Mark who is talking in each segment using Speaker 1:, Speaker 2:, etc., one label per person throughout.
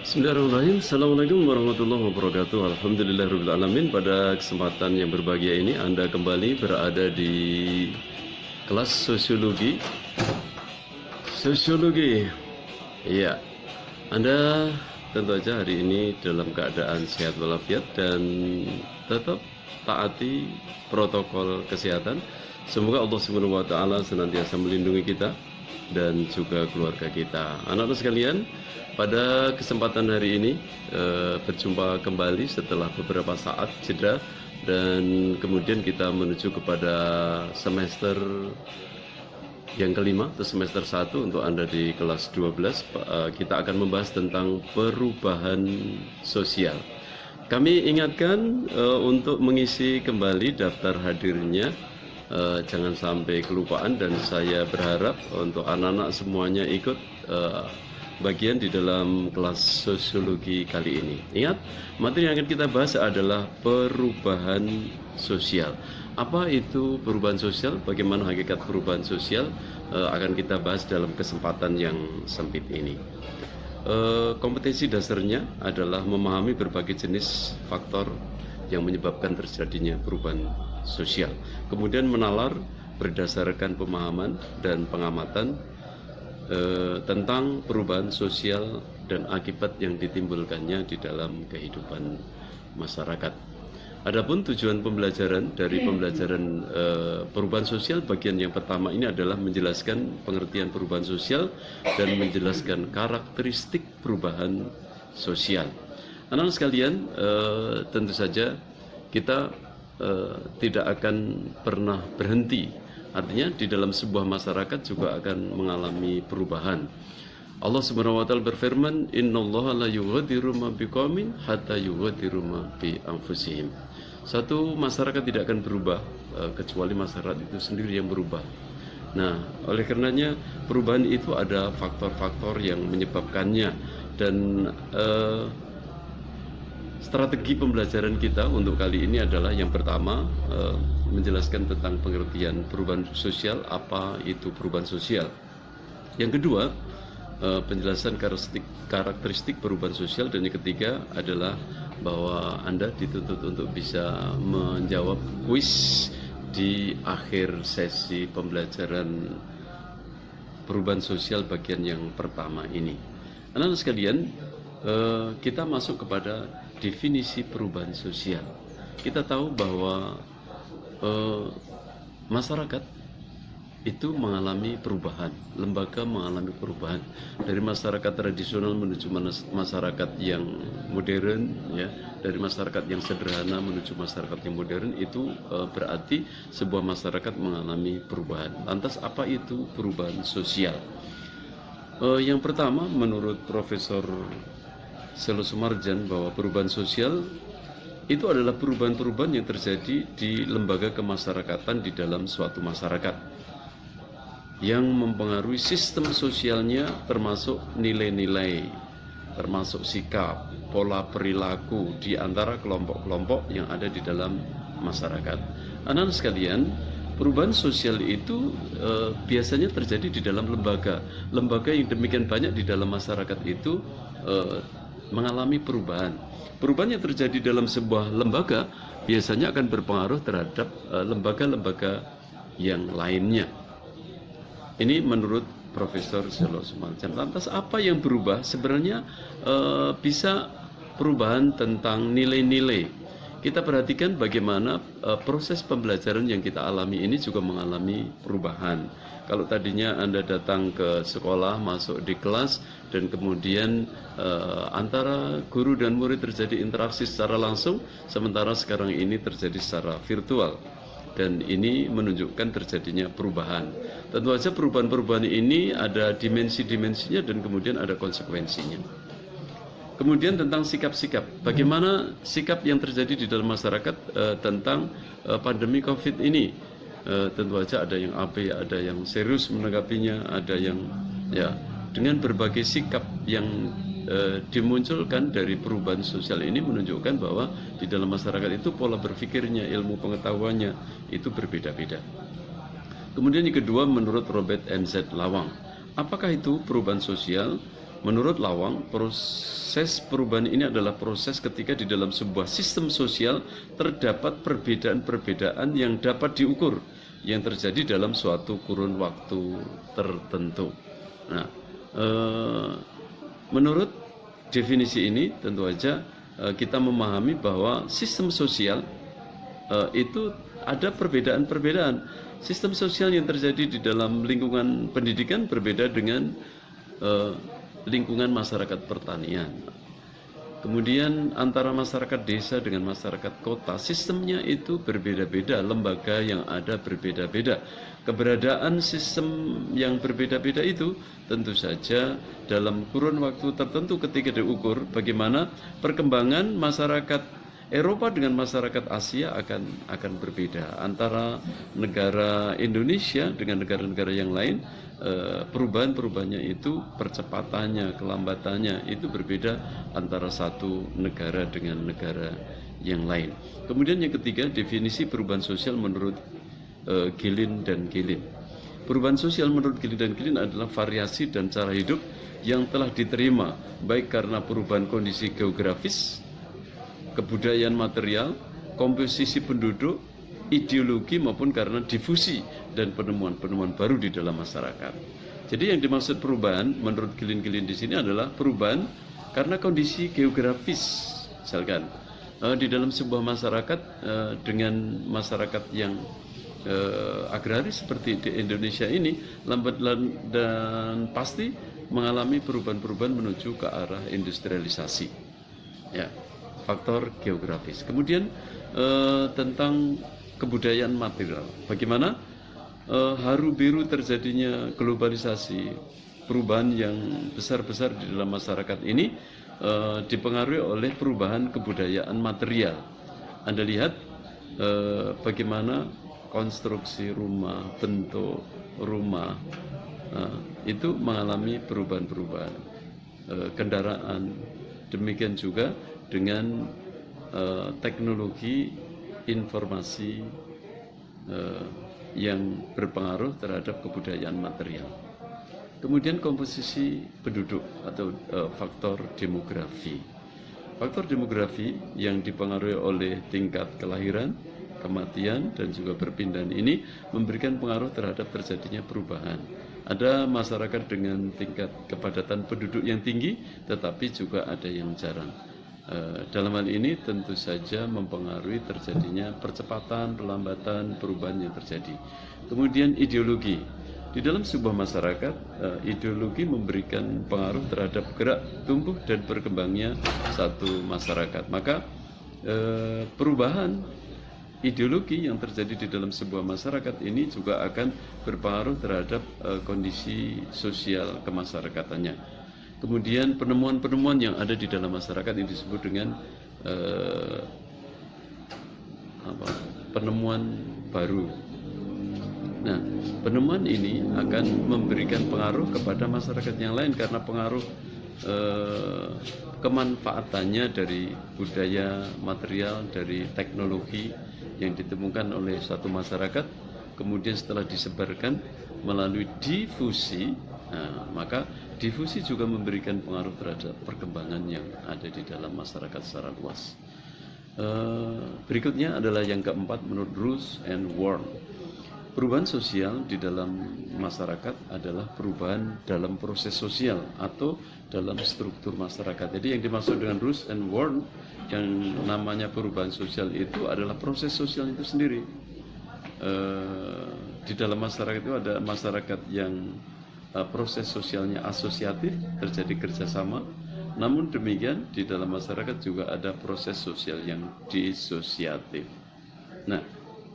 Speaker 1: Bismillahirrahmanirrahim. Assalamualaikum warahmatullahi wabarakatuh. Alhamdulillahirabbil alamin. Pada kesempatan yang berbahagia ini Anda kembali berada di kelas sosiologi. Iya. Anda tentu saja hari ini dalam keadaan sehat walafiat dan tetap taati protokol kesehatan. Semoga Allah Subhanahu wa taala senantiasa melindungi kita dan juga keluarga kita. Anak-anak sekalian, pada kesempatan hari ini berjumpa kembali setelah beberapa saat jeda, dan kemudian kita menuju kepada semester yang kelima atau semester 1 untuk Anda di kelas 12. Kita akan membahas tentang perubahan sosial. Kami ingatkan untuk mengisi kembali daftar hadirnya. Jangan sampai kelupaan, dan saya berharap untuk anak-anak semuanya ikut bagian di dalam kelas sosiologi kali ini. Ingat, materi yang akan kita bahas adalah perubahan sosial. Apa itu perubahan sosial? Bagaimana hakikat perubahan sosial? Akan kita bahas dalam kesempatan yang sempit ini. Kompetensi dasarnya adalah memahami berbagai jenis faktor yang menyebabkan terjadinya perubahan sosial. Kemudian menalar berdasarkan pemahaman dan pengamatan tentang perubahan sosial dan akibat yang ditimbulkannya di dalam kehidupan masyarakat. Adapun tujuan pembelajaran dari pembelajaran perubahan sosial bagian yang pertama ini adalah menjelaskan pengertian perubahan sosial dan menjelaskan karakteristik perubahan sosial. Anak-anak sekalian, tentu saja kita tidak akan pernah berhenti. Artinya di dalam sebuah masyarakat juga akan mengalami perubahan. Allah Subhanahu wa taala berfirman, "Innallaha la yughadiru ma biqaumin hatta yughadiru ma bi anfusihim." Satu masyarakat tidak akan berubah kecuali masyarakat itu sendiri yang berubah. Nah, oleh karenanya perubahan itu ada faktor-faktor yang menyebabkannya, dan strategi pembelajaran kita untuk kali ini adalah yang pertama, menjelaskan tentang pengertian perubahan sosial, apa itu perubahan sosial. Yang kedua, penjelasan karakteristik perubahan sosial, dan yang ketiga adalah bahwa Anda dituntut untuk bisa menjawab kuis di akhir sesi pembelajaran perubahan sosial bagian yang pertama ini. Anak-anak sekalian, kita masuk kepada definisi perubahan sosial. Kita tahu bahwa masyarakat itu mengalami perubahan, lembaga mengalami perubahan dari masyarakat tradisional menuju masyarakat yang modern, ya, dari masyarakat yang sederhana menuju masyarakat yang modern. Itu berarti sebuah masyarakat mengalami perubahan. Lantas apa itu perubahan sosial? Yang pertama, menurut Profesor Selo Sumarjan, bahwa perubahan sosial itu adalah perubahan-perubahan yang terjadi di lembaga kemasyarakatan di dalam suatu masyarakat yang mempengaruhi sistem sosialnya, termasuk nilai-nilai, termasuk sikap, pola perilaku di antara kelompok-kelompok yang ada di dalam masyarakat. Anak-anak sekalian, perubahan sosial itu biasanya terjadi di dalam lembaga. Lembaga yang demikian banyak di dalam masyarakat itu mengalami perubahan. Perubahan yang terjadi dalam sebuah lembaga biasanya akan berpengaruh terhadap lembaga-lembaga yang lainnya. Ini menurut Profesor Selo Sumarjan. Lantas apa yang berubah? Sebenarnya bisa perubahan tentang nilai-nilai. Kita perhatikan bagaimana proses pembelajaran yang kita alami ini juga mengalami perubahan. Kalau tadinya Anda datang ke sekolah, masuk di kelas, dan kemudian antara guru dan murid terjadi interaksi secara langsung, sementara sekarang ini terjadi secara virtual. Dan ini menunjukkan terjadinya perubahan. Tentu saja perubahan-perubahan ini ada dimensi-dimensinya dan kemudian ada konsekuensinya. Kemudian tentang sikap-sikap, bagaimana sikap yang terjadi di dalam masyarakat tentang pandemi COVID ini. Tentu saja ada yang abai, ada yang serius menanggapinya, ada yang ya dengan berbagai sikap yang dimunculkan dari perubahan sosial ini menunjukkan bahwa di dalam masyarakat itu pola berpikirnya, ilmu pengetahuannya itu berbeda-beda. Kemudian yang kedua, menurut Robert M.Z. Lawang, apakah itu perubahan sosial? Menurut Lawang, proses perubahan ini adalah proses ketika di dalam sebuah sistem sosial terdapat perbedaan-perbedaan yang dapat diukur yang terjadi dalam suatu kurun waktu tertentu. Nah, menurut definisi ini tentu saja kita memahami bahwa sistem sosial itu ada perbedaan-perbedaan. Sistem sosial yang terjadi di dalam lingkungan pendidikan berbeda dengan lingkungan masyarakat pertanian. Kemudian antara masyarakat desa dengan masyarakat kota, sistemnya itu berbeda-beda, lembaga yang ada berbeda-beda. Keberadaan sistem yang berbeda-beda itu tentu saja dalam kurun waktu tertentu ketika diukur bagaimana perkembangan masyarakat Eropa dengan masyarakat Asia akan berbeda. Antara negara Indonesia dengan negara-negara yang lain, perubahan-perubahannya itu percepatannya, kelambatannya itu berbeda antara satu negara dengan negara yang lain. Kemudian yang ketiga, definisi perubahan sosial menurut Gilin dan Gilin. Perubahan sosial menurut Gilin dan Gilin adalah variasi dan cara hidup yang telah diterima baik karena perubahan kondisi geografis, kebudayaan material, komposisi penduduk, ideologi maupun karena difusi dan penemuan-penemuan baru di dalam masyarakat. Jadi yang dimaksud perubahan menurut Gilin-Gilin di sini adalah perubahan karena kondisi geografis. Misalkan di dalam sebuah masyarakat dengan masyarakat yang agraris seperti di Indonesia ini lambat dan pasti mengalami perubahan-perubahan menuju ke arah industrialisasi. Ya. Faktor geografis. Kemudian tentang kebudayaan material. Bagaimana haru biru terjadinya globalisasi, perubahan yang besar-besar di dalam masyarakat ini dipengaruhi oleh perubahan kebudayaan material. Anda lihat bagaimana konstruksi rumah, bentuk rumah itu mengalami perubahan-perubahan. Kendaraan, demikian juga dengan teknologi informasi yang berpengaruh terhadap kebudayaan material. Kemudian komposisi penduduk atau faktor demografi. Faktor demografi yang dipengaruhi oleh tingkat kelahiran, kematian, dan juga perpindahan ini memberikan pengaruh terhadap terjadinya perubahan. Ada masyarakat dengan tingkat kepadatan penduduk yang tinggi, tetapi juga ada yang jarang. Dalam hal ini tentu saja mempengaruhi terjadinya percepatan, pelambatan, perubahan yang terjadi. Kemudian ideologi. Di dalam sebuah masyarakat, ideologi memberikan pengaruh terhadap gerak, tumbuh, dan berkembangnya satu masyarakat. Maka perubahan ideologi yang terjadi di dalam sebuah masyarakat ini juga akan berpengaruh terhadap kondisi sosial kemasyarakatannya. Kemudian penemuan-penemuan yang ada di dalam masyarakat ini disebut dengan penemuan baru. Nah, penemuan ini akan memberikan pengaruh kepada masyarakat yang lain karena pengaruh kemanfaatannya dari budaya material, dari teknologi yang ditemukan oleh suatu masyarakat, kemudian setelah disebarkan melalui difusi. Nah, maka difusi juga memberikan pengaruh terhadap perkembangan yang ada di dalam masyarakat secara luas. Berikutnya adalah yang keempat menurut Roos and Warren. Perubahan sosial di dalam masyarakat adalah perubahan dalam proses sosial atau dalam struktur masyarakat. Jadi yang dimaksud dengan Roos and Warren yang namanya perubahan sosial itu adalah proses sosial itu sendiri. Di dalam masyarakat itu ada masyarakat yang proses sosialnya asosiatif, terjadi kerjasama. Namun demikian di dalam masyarakat juga ada proses sosial yang disosiatif. Nah,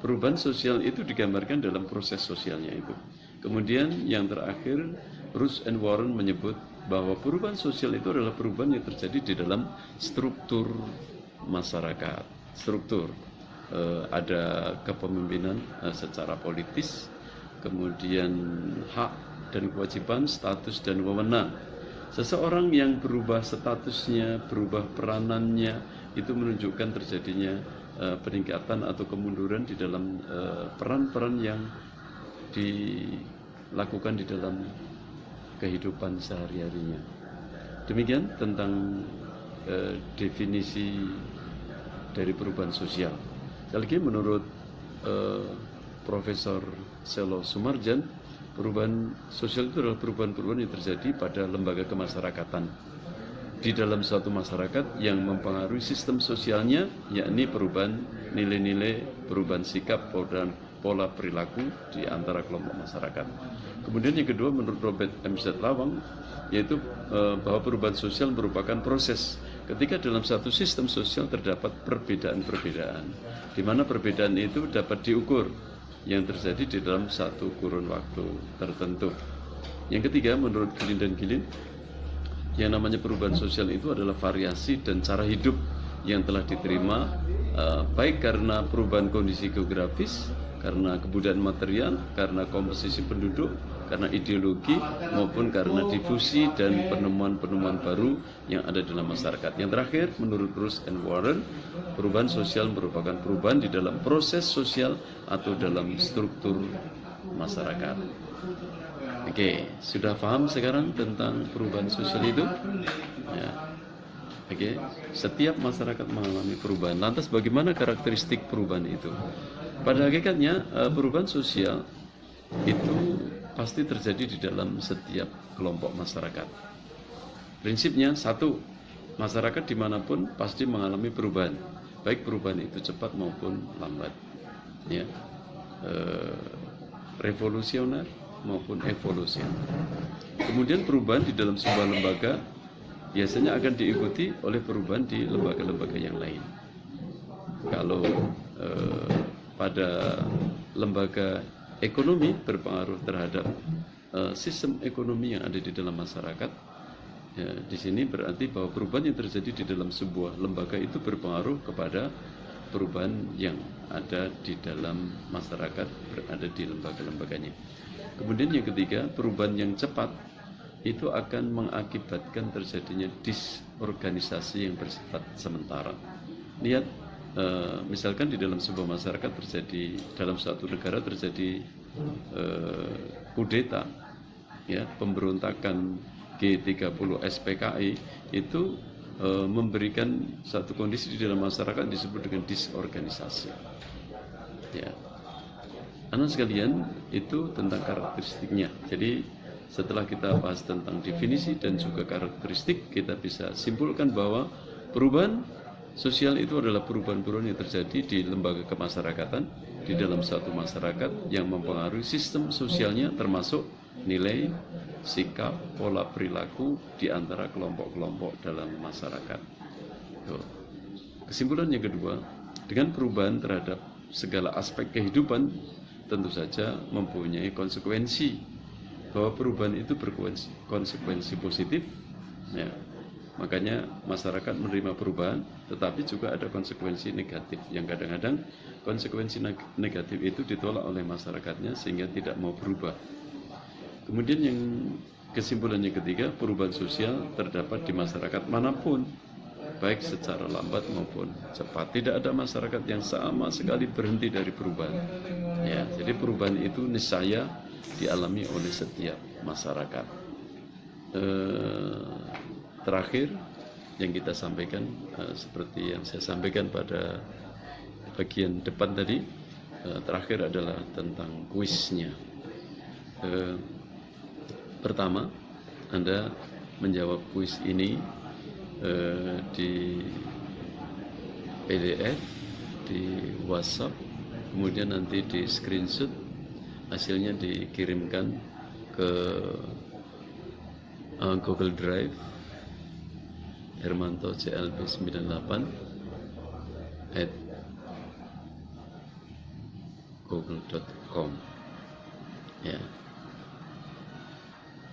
Speaker 1: perubahan sosial itu digambarkan dalam proses sosialnya itu. Kemudian yang terakhir, Roos and Warren menyebut bahwa perubahan sosial itu adalah perubahan yang terjadi di dalam struktur masyarakat. Struktur ada kepemimpinan secara politis, kemudian hak dan kewajiban, status dan wewenang. Seseorang yang berubah statusnya, berubah peranannya, itu menunjukkan terjadinya peningkatan atau kemunduran di dalam peran-peran yang dilakukan di dalam kehidupan sehari-harinya. Demikian tentang definisi dari perubahan sosial. Sekali lagi menurut Profesor Selo Sumarjan, perubahan sosial itu adalah perubahan-perubahan yang terjadi pada lembaga kemasyarakatan di dalam suatu masyarakat yang mempengaruhi sistem sosialnya, yakni perubahan nilai-nilai, perubahan sikap dan pola perilaku di antara kelompok masyarakat. Kemudian yang kedua menurut Robert M. Z. Lawang, yaitu bahwa perubahan sosial merupakan proses ketika dalam satu sistem sosial terdapat perbedaan-perbedaan, di mana perbedaan itu dapat diukur yang terjadi di dalam satu kurun waktu tertentu. Yang ketiga menurut Gilin dan Gilin, yang namanya perubahan sosial itu adalah variasi dan cara hidup yang telah diterima baik karena perubahan kondisi geografis, karena kebudayaan material, karena komposisi penduduk, karena ideologi, maupun karena difusi dan penemuan-penemuan baru yang ada dalam masyarakat. Yang terakhir, menurut Bruce and Warren, perubahan sosial merupakan perubahan di dalam proses sosial atau dalam struktur masyarakat. Oke, sudah paham sekarang tentang perubahan sosial itu? Ya. Oke, setiap masyarakat mengalami perubahan. Lantas bagaimana karakteristik perubahan itu? Pada hakikatnya perubahan sosial itu pasti terjadi di dalam setiap kelompok masyarakat. Prinsipnya satu, masyarakat dimanapun pasti mengalami perubahan, baik perubahan itu cepat maupun lambat, ya, revolusioner maupun evolusi. Kemudian perubahan di dalam sebuah lembaga biasanya akan diikuti oleh perubahan di lembaga-lembaga yang lain. Kalau pada lembaga ekonomi berpengaruh terhadap sistem ekonomi yang ada di dalam masyarakat, ya, di sini berarti bahwa perubahan yang terjadi di dalam sebuah lembaga itu berpengaruh kepada perubahan yang ada di dalam masyarakat berada di lembaga-lembaganya. Kemudian yang ketiga, perubahan yang cepat itu akan mengakibatkan terjadinya disorganisasi yang bersifat sementara. Lihat, misalkan di dalam sebuah masyarakat terjadi, dalam suatu negara terjadi kudeta, ya, pemberontakan G30 SPKI itu memberikan satu kondisi di dalam masyarakat disebut dengan disorganisasi. Ya. Anak sekalian, itu tentang karakteristiknya. Jadi setelah kita bahas tentang definisi dan juga karakteristik, kita bisa simpulkan bahwa perubahan sosial itu adalah perubahan-perubahan yang terjadi di lembaga kemasyarakatan di dalam suatu masyarakat yang mempengaruhi sistem sosialnya, termasuk nilai, sikap, pola perilaku di antara kelompok-kelompok dalam masyarakat. Kesimpulan yang kedua, dengan perubahan terhadap segala aspek kehidupan tentu saja mempunyai konsekuensi, bahwa perubahan itu berkonsekuensi positif, ya. Makanya masyarakat menerima perubahan, tetapi juga ada konsekuensi negatif yang kadang-kadang konsekuensi negatif itu ditolak oleh masyarakatnya sehingga tidak mau berubah. Kemudian yang kesimpulan yang ketiga, perubahan sosial terdapat di masyarakat manapun, baik secara lambat maupun cepat. Tidak ada masyarakat yang sama sekali berhenti dari perubahan. Ya, jadi perubahan itu niscaya dialami oleh setiap masyarakat. Terakhir yang kita sampaikan, seperti yang saya sampaikan pada bagian depan tadi, terakhir adalah tentang kuisnya. Pertama, Anda menjawab kuis ini di PDF, di WhatsApp, kemudian nanti di screenshot, hasilnya dikirimkan ke Google Drive Hermanto CLB 98 @google.com, ya.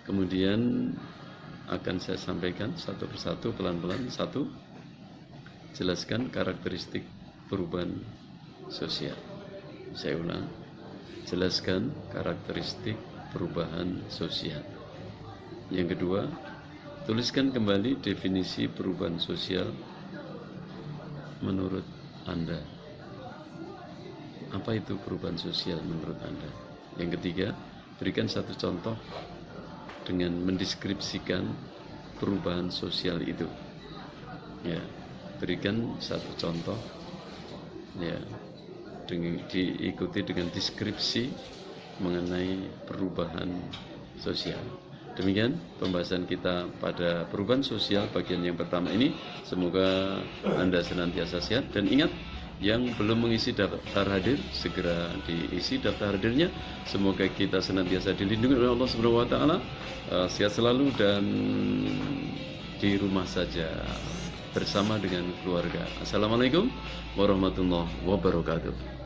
Speaker 1: Kemudian akan saya sampaikan satu persatu, pelan-pelan. Satu, jelaskan karakteristik perubahan sosial. Saya ulang, jelaskan karakteristik perubahan sosial. Yang kedua, tuliskan kembali definisi perubahan sosial menurut Anda. Apa itu perubahan sosial menurut Anda? Yang ketiga, berikan satu contoh dengan mendeskripsikan perubahan sosial itu. Ya, berikan satu contoh, ya, diikuti dengan deskripsi mengenai perubahan sosial. Demikian pembahasan kita pada perubahan sosial bagian yang pertama ini. Semoga Anda senantiasa sehat, dan ingat, yang belum mengisi daftar hadir segera diisi daftar hadirnya. Semoga kita senantiasa dilindungi oleh Allah Subhanahu wa taala, sehat selalu dan di rumah saja bersama dengan keluarga. Assalamualaikum warahmatullahi wabarakatuh.